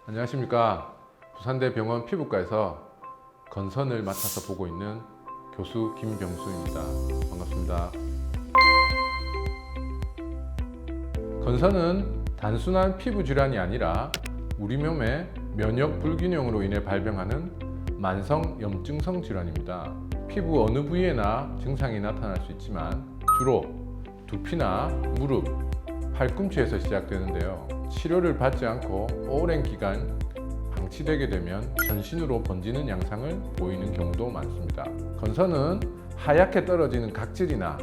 안녕하십니까. 부산대병원 피부과에서 건선을 맡아서 보고 있는 교수 김병수입니다. 반갑습니다. 건선은 단순한 피부 질환이 아니라 우리 몸의 면역 불균형으로 인해 발병하는 만성 염증성 질환입니다. 피부 어느 부위에나 증상이 나타날 수 있지만 주로 두피나 무릎, 팔꿈치에서 시작되는데요. 치료를 받지 않고 오랜 기간 방치되게 되면 전신으로 번지는 양상을 보이는 경우도 많습니다. 건선은 하얗게 떨어지는 각질이나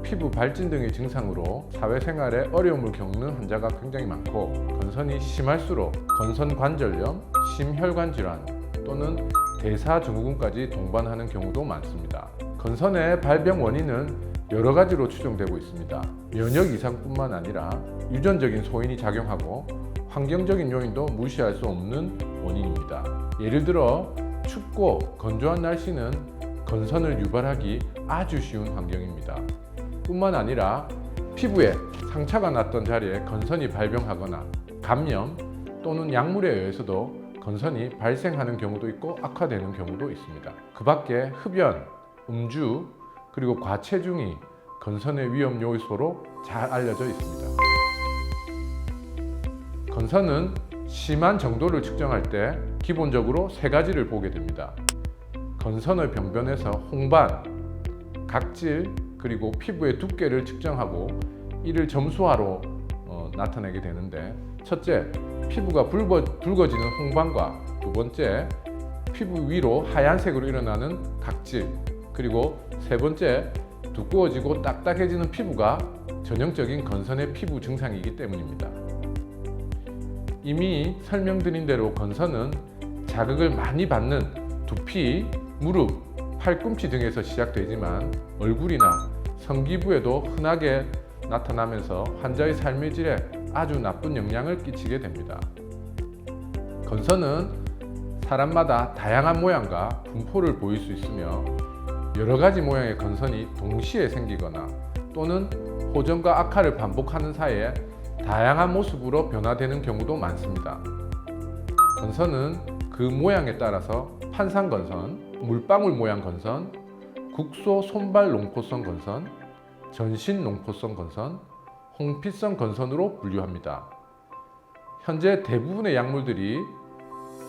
피부 발진 등의 증상으로 사회생활에 어려움을 겪는 환자가 굉장히 많고, 건선이 심할수록 건선관절염, 심혈관 질환 또는 대사증후군까지 동반하는 경우도 많습니다. 건선의 발병 원인은 여러 가지로 추정되고 있습니다. 면역 이상뿐만 아니라 유전적인 소인이 작용하고 환경적인 요인도 무시할 수 없는 원인입니다. 예를 들어 춥고 건조한 날씨는 건선을 유발하기 아주 쉬운 환경입니다. 뿐만 아니라 피부에 상처가 났던 자리에 건선이 발병하거나 감염 또는 약물에 의해서도 건선이 발생하는 경우도 있고 악화되는 경우도 있습니다. 그 밖에 흡연, 음주, 그리고 과체중이 건선의 위험 요소로 잘 알려져 있습니다. 건선은 심한 정도를 측정할 때 기본적으로 세 가지를 보게 됩니다. 건선의 병변에서 홍반, 각질, 그리고 피부의 두께를 측정하고 이를 점수화로 나타내게 되는데, 첫째, 피부가 붉어지는 홍반과 두 번째, 피부 위로 하얀색으로 일어나는 각질, 그리고 세 번째, 두꺼워지고 딱딱해지는 피부가 전형적인 건선의 피부 증상이기 때문입니다. 이미 설명드린 대로 건선은 자극을 많이 받는 두피, 무릎, 팔꿈치 등에서 시작되지만 얼굴이나 성기부에도 흔하게 나타나면서 환자의 삶의 질에 아주 나쁜 영향을 끼치게 됩니다. 건선은 사람마다 다양한 모양과 분포를 보일 수 있으며 여러 가지 모양의 건선이 동시에 생기거나 또는 호전과 악화를 반복하는 사이에 다양한 모습으로 변화되는 경우도 많습니다. 건선은 그 모양에 따라서 판상건선, 물방울 모양 건선, 국소 손발 농포성 건선, 전신 농포성 건선, 홍피성 건선으로 분류합니다. 현재 대부분의 약물들이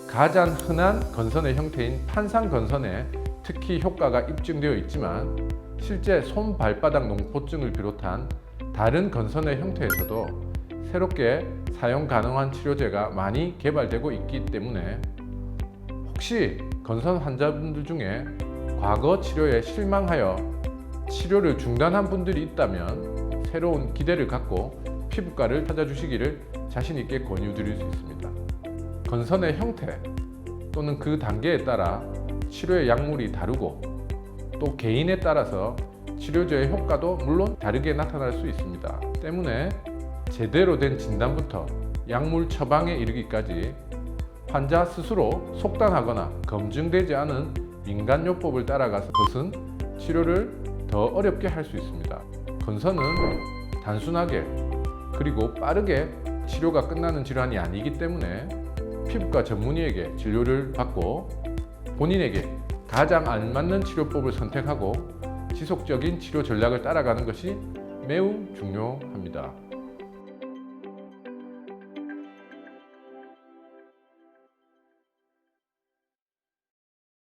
가장 흔한 건선의 형태인 판상 건선에 특히 효과가 입증되어 있지만, 실제 손 발바닥 농포증을 비롯한 다른 건선의 형태에서도 새롭게 사용 가능한 치료제가 많이 개발되고 있기 때문에 혹시 건선 환자분들 중에 과거 치료에 실망하여 치료를 중단한 분들이 있다면 새로운 기대를 갖고 피부과를 찾아주시기를 자신 있게 권유드릴 수 있습니다. 건선의 형태 또는 그 단계에 따라 치료의 약물이 다르고 또 개인에 따라서 치료제의 효과도 물론 다르게 나타날 수 있습니다. 때문에 제대로 된 진단부터 약물 처방에 이르기까지 환자 스스로 속단하거나 검증되지 않은 민간요법을 따라가서 것은 치료를 더 어렵게 할 수 있습니다. 건선은 단순하게 그리고 빠르게 치료가 끝나는 질환이 아니기 때문에 피부과 전문의에게 진료를 받고 본인에게 가장 알맞는 치료법을 선택하고 지속적인 치료 전략을 따라가는 것이 매우 중요합니다.